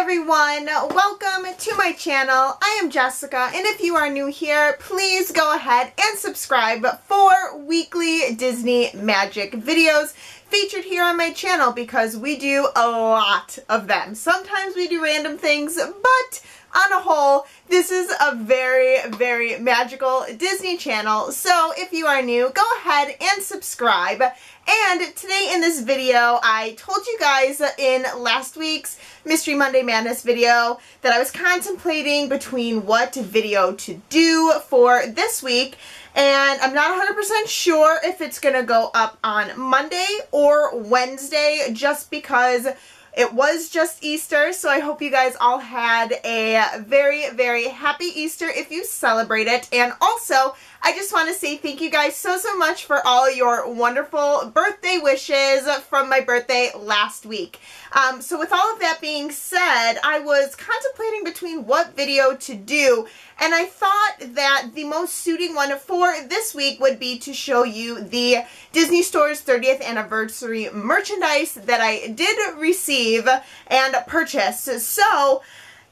everyone, welcome to my channel. I am Jessica, and if you are new here, please go ahead and subscribe for weekly Disney magic videos featured here on my channel because we do a lot of them. Sometimes we do random things, but on a whole, this is a very magical Disney channel. So if you are new, go ahead and subscribe. And today in this video, I told you guys in last week's Mystery Monday Madness video that I was contemplating between what video to do for this week. And I'm not 100% sure if it's going to go up on Monday or Wednesday just because it was just Easter, so I hope you guys all had a very happy Easter if you celebrate it. And also, I just want to say thank you guys so much for all your wonderful birthday wishes from my birthday last week. So with all of that being said, I was contemplating between what video to do, and I thought that the most suiting one for this week would be to show you the Disney Store's 30th anniversary merchandise that I did receive and purchase. So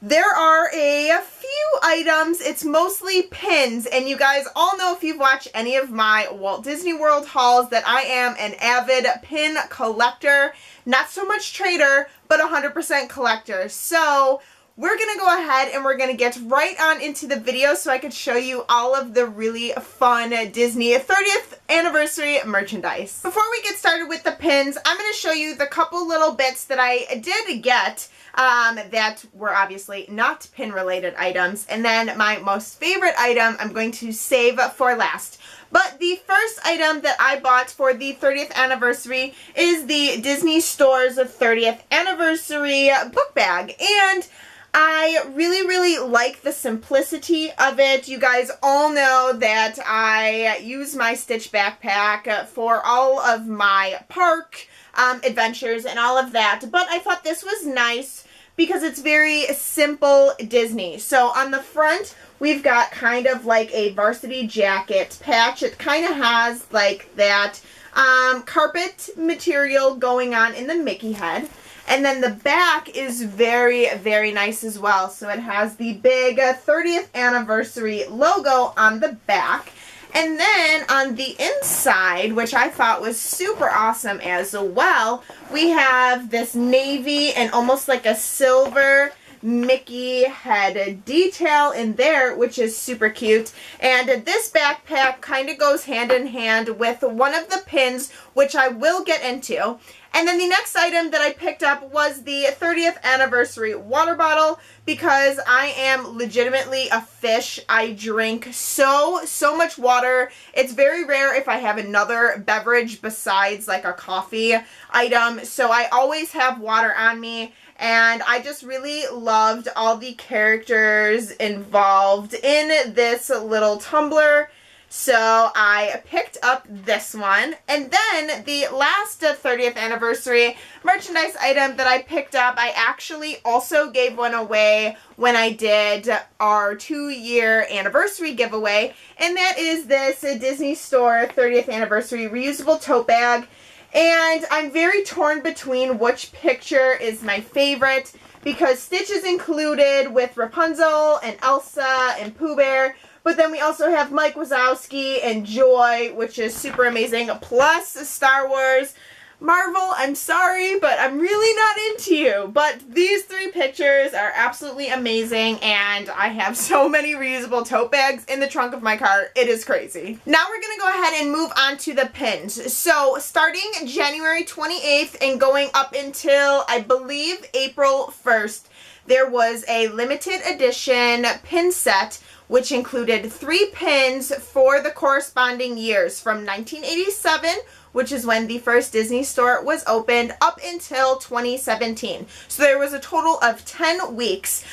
there are a few items. It's mostly pins, and you guys all know if you've watched any of my Walt Disney World hauls that I am an avid pin collector. Not so much trader, but 100% collector. So we're going to go ahead and we're going to get right on into the video so I could show you all of the really fun Disney 30th anniversary merchandise. Before we get started with the pins, I'm going to show you the couple little bits that I did get that were obviously not pin related items, and then my most favorite item I'm going to save for last. But the first item that I bought for the 30th anniversary is the Disney Store's 30th anniversary book bag, and I really like the simplicity of it. You guys all know that I use my Stitch backpack for all of my park adventures and all of that, but I thought this was nice because it's very simple Disney. So on the front, we've got kind of like a varsity jacket patch. It kind of has like that carpet material going on in the Mickey head. And then the back is very nice as well. So it has the big 30th anniversary logo on the back. And then on the inside, which I thought was super awesome as well, we have this navy and almost like a silver Mickey head detail in there, which is super cute. And this backpack kind of goes hand in hand with one of the pins, which I will get into. And then the next item that I picked up was the 30th anniversary water bottle because I am legitimately a fish. I drink so much water. It's very rare if I have another beverage besides like a coffee item. So I always have water on me. And I just really loved all the characters involved in this little tumbler. So I picked up this one. And then the last 30th anniversary merchandise item that I picked up, I actually also gave one away when I did our 2-year anniversary giveaway. And that is this Disney Store 30th anniversary reusable tote bag. And I'm very torn between which picture is my favorite because Stitch is included with Rapunzel and Elsa and Pooh Bear. But then we also have Mike Wazowski and Joy, which is super amazing, plus Star Wars. Marvel, I'm sorry, but I'm really not into you. But these 3 pictures are absolutely amazing, and I have so many reusable tote bags in the trunk of my car. It is crazy. Now we're going to go ahead and move on to the pins. So starting January 28th and going up until, I believe, April 1st, there was a limited edition pin set which included 3 pins for the corresponding years from 1987, which is when the first Disney Store was opened, up until 2017. So there was a total of 10 weeks.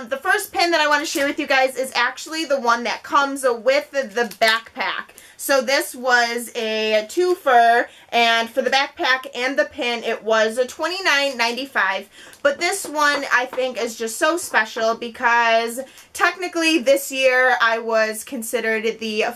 The first pin that I want to share with you guys is actually the one that comes with the backpack. So this was a twofer, and for the backpack and the pin, it was $29.95. But this one, I think, is just so special because technically this year I was considered the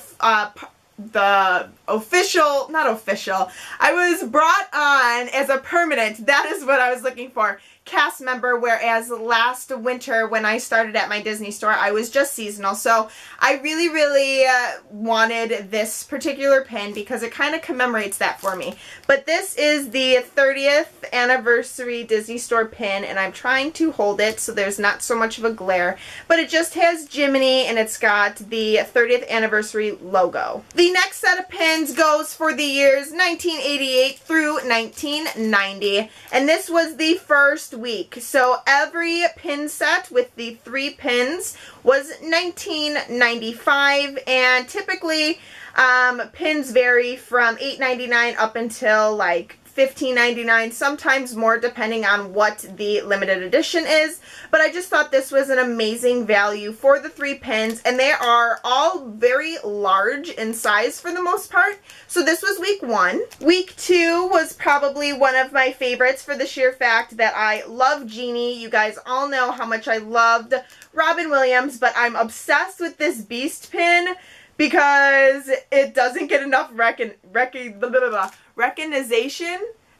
official, not official, I was brought on as a permanent, that is what I was looking for, cast member, whereas last winter when I started at my Disney store, I was just seasonal. So I really, really wanted this particular pin because it kind of commemorates that for me. But this is the 30th anniversary Disney store pin, and I'm trying to hold it so there's not so much of a glare. But it just has Jiminy, and it's got the 30th anniversary logo. The next set of pins goes for the years 1988 through 1990, and this was the first week. So every pin set with the 3 pins was $19.95, and typically pins vary from $8.99 up until like $15.99, sometimes more depending on what the limited edition is. But I just thought this was an amazing value for the 3 pins, and they are all very large in size for the most part. So this was week 1. Week 2 was probably one of my favorites for the sheer fact that I love Genie. You guys all know how much I loved Robin Williams, but I'm obsessed with this Beast pin because it doesn't get enough recognition.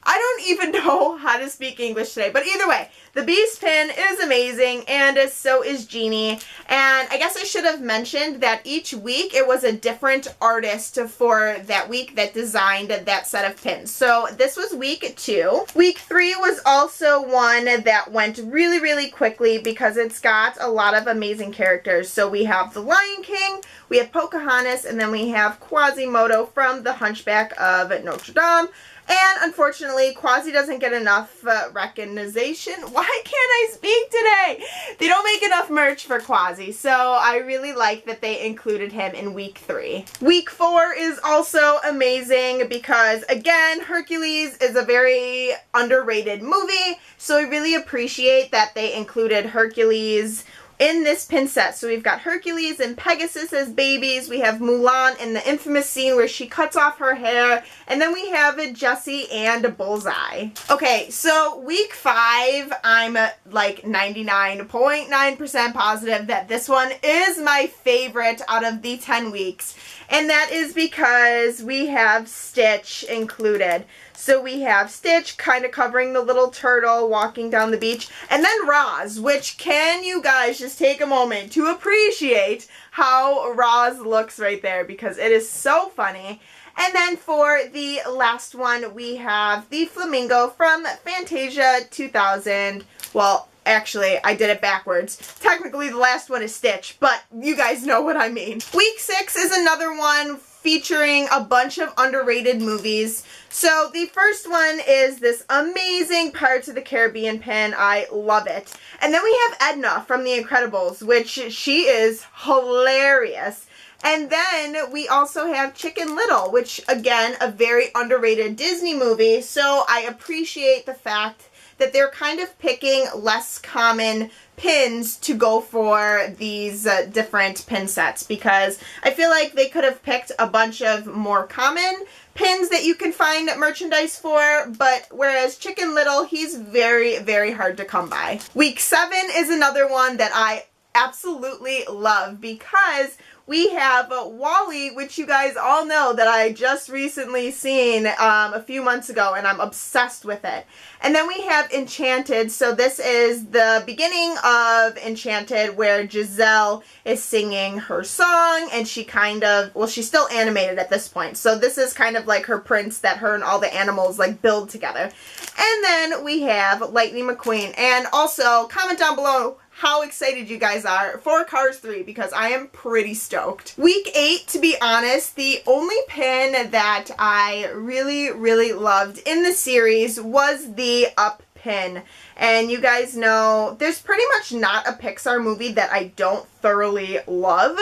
I don't even know how to speak English today, but either way, the Beast pin is amazing, and so is Genie. And I guess I should have mentioned that each week it was a different artist for that week that designed that set of pins. So this was week 2. Week 3 was also one that went really, really quickly because it's got a lot of amazing characters. So we have the Lion King, we have Pocahontas, and then we have Quasimodo from the Hunchback of Notre Dame. And unfortunately, Quasi doesn't get enough recognition. Why can't I speak today? They don't make enough merch for Quasi, so I really like that they included him in week 3. Week 4 is also amazing because, again, Hercules is a very underrated movie, so I really appreciate that they included Hercules in this pin set. So we've got Hercules and Pegasus as babies. We have Mulan in the infamous scene where she cuts off her hair. And then we have Jessie and Bullseye. Okay, so week 5, I'm like 99.9% positive that this one is my favorite out of the 10 weeks. And that is because we have Stitch included. So we have Stitch kind of covering the little turtle walking down the beach. And then Roz, which can you guys just take a moment to appreciate how Roz looks right there because it is so funny. And then for the last one, we have the Flamingo from Fantasia 2000. Well, actually, I did it backwards. Technically, the last one is Stitch, but you guys know what I mean. Week 6 is another one featuring a bunch of underrated movies. So the first one is this amazing Pirates of the Caribbean pin. I love it. And then we have Edna from The Incredibles, which she is hilarious. And then we also have Chicken Little, which, again, a very underrated Disney movie. So I appreciate the fact that they're kind of picking less common pins to go for these different pin sets, because I feel like they could have picked a bunch of more common pins that you can find merchandise for, but whereas Chicken Little, he's very, very hard to come by. Week 7 is another one that I absolutely love because we have Wall-E, which you guys all know that I just recently seen a few months ago, and I'm obsessed with it. And then we have Enchanted. So this is the beginning of Enchanted where Giselle is singing her song, and she kind of, well, she's still animated at this point. So this is kind of like her prince that her and all the animals like build together. And then we have Lightning McQueen. And also comment down below how excited you guys are for Cars 3 because I am pretty stoked. Week 8, to be honest, the only pin that I really, really loved in the series was the Up pin. And you guys know there's pretty much not a Pixar movie that I don't thoroughly love.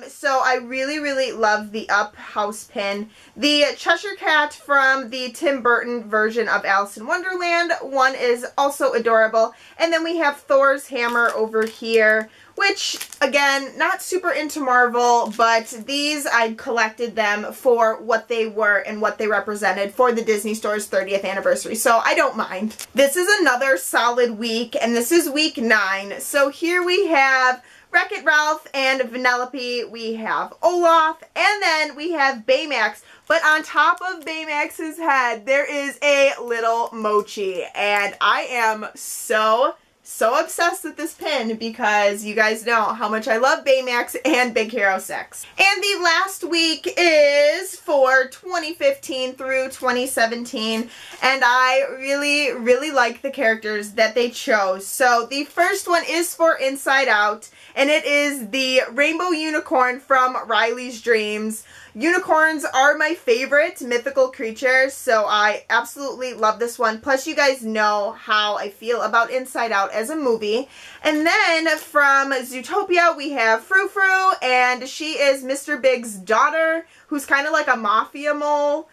So I really, really love the Up house pin. The Cheshire Cat from the Tim Burton version of Alice in Wonderland one is also adorable. And then we have Thor's hammer over here, which, again, not super into Marvel, but these, I collected them for what they were and what they represented for the Disney Store's 30th anniversary, so I don't mind. This is another solid week, and this is week 9. So here we have Wreck-It Ralph and Vanellope, we have Olaf, and then we have Baymax. But on top of Baymax's head, there is a little Mochi, and I am so obsessed with this pin because you guys know how much I love Baymax and Big Hero 6. And the last week is for 2015 through 2017, and I really like the characters that they chose. So the first one is for Inside Out, and it is the Rainbow Unicorn from Riley's Dreams. Unicorns are my favorite mythical creature, so I absolutely love this one. Plus, you guys know how I feel about Inside Out as a movie. And then from Zootopia, we have Frou Frou, and she is Mr. Big's daughter, who's kind of like a mafia mole.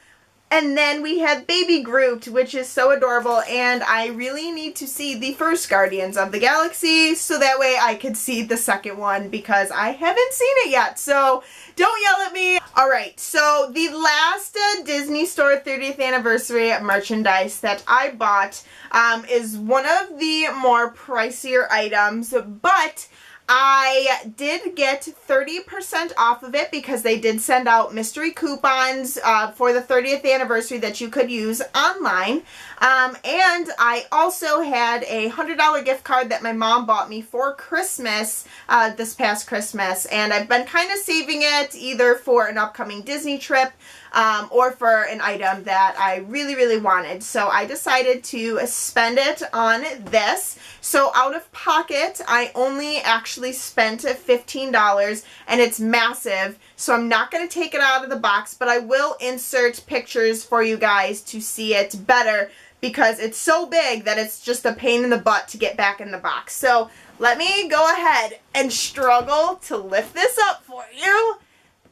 And then we have Baby Groot, which is so adorable, and I really need to see the first Guardians of the Galaxy so that way I could see the second one because I haven't seen it yet, so don't yell at me. Alright, so the last Disney Store 30th Anniversary merchandise that I bought is one of the more pricier items, but I did get 30% off of it because they did send out mystery coupons for the 30th anniversary that you could use online. And I also had a $100 gift card that my mom bought me for Christmas this past Christmas. And I've been kind of saving it either for an upcoming Disney trip or for an item that I really wanted. So I decided to spend it on this. So out of pocket, I only actually spent $15, and it's massive. So I'm not going to take it out of the box, but I will insert pictures for you guys to see it better because it's so big that it's just a pain in the butt to get back in the box. So let me go ahead and struggle to lift this up for you.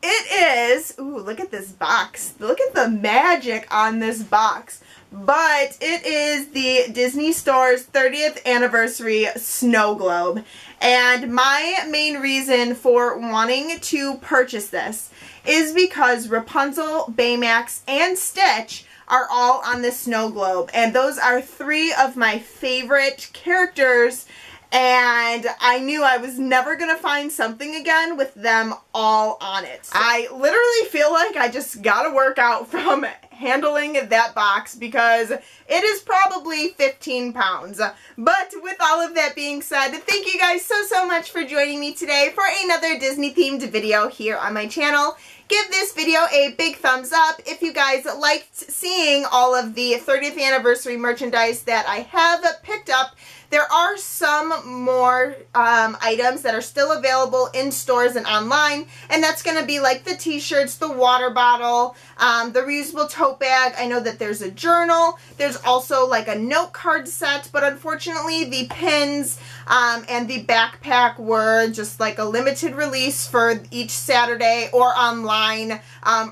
It is, ooh, look at this box. Look at the magic on this box. But it is the Disney Store's 30th Anniversary Snow Globe. And my main reason for wanting to purchase this is because Rapunzel, Baymax, and Stitch are all on this snow globe. And those are three of my favorite characters. And I knew I was never going to find something again with them all on it. I literally feel like I just got to work out from handling that box because it is probably 15 pounds. But with all of that being said, thank you guys so much for joining me today for another Disney themed video here on my channel. Give this video a big thumbs up if you guys liked seeing all of the 30th anniversary merchandise that I have picked up. There are some more items that are still available in stores and online, and that's going to be like the t-shirts, the water bottle, the reusable tote bag. I know that there's a journal. There's also like a note card set, but unfortunately the pins and the backpack were just like a limited release for each Saturday or online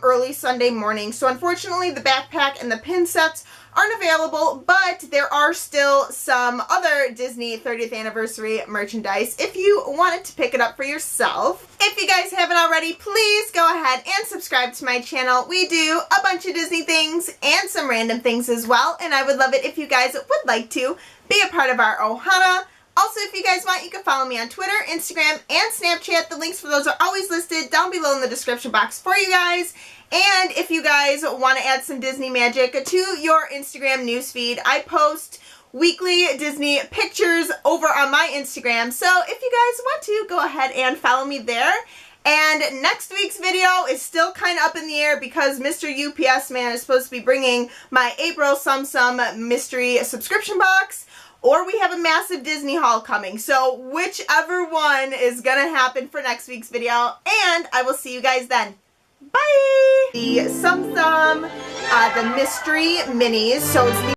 early Sunday morning. So unfortunately the backpack and the pin sets aren't available, but there are still some other Disney 30th anniversary merchandise if you wanted to pick it up for yourself. If you guys haven't already, please go ahead and subscribe to my channel. We do a bunch of Disney things and some random things as well, and I would love it if you guys would like to be a part of our OHANA. Also, if you guys want, you can follow me on Twitter, Instagram, and Snapchat. The links for those are always listed down below in the description box for you guys. And if you guys want to add some Disney magic to your Instagram newsfeed, I post weekly Disney pictures over on my Instagram. So if you guys want to, go ahead and follow me there. And next week's video is still kind of up in the air because Mr. UPS Man is supposed to be bringing my April Sum Sum mystery subscription box, or we have a massive Disney haul coming. So whichever one is going to happen for next week's video, and I will see you guys then. Bye! The Sum Sum, the mystery minis, so it's the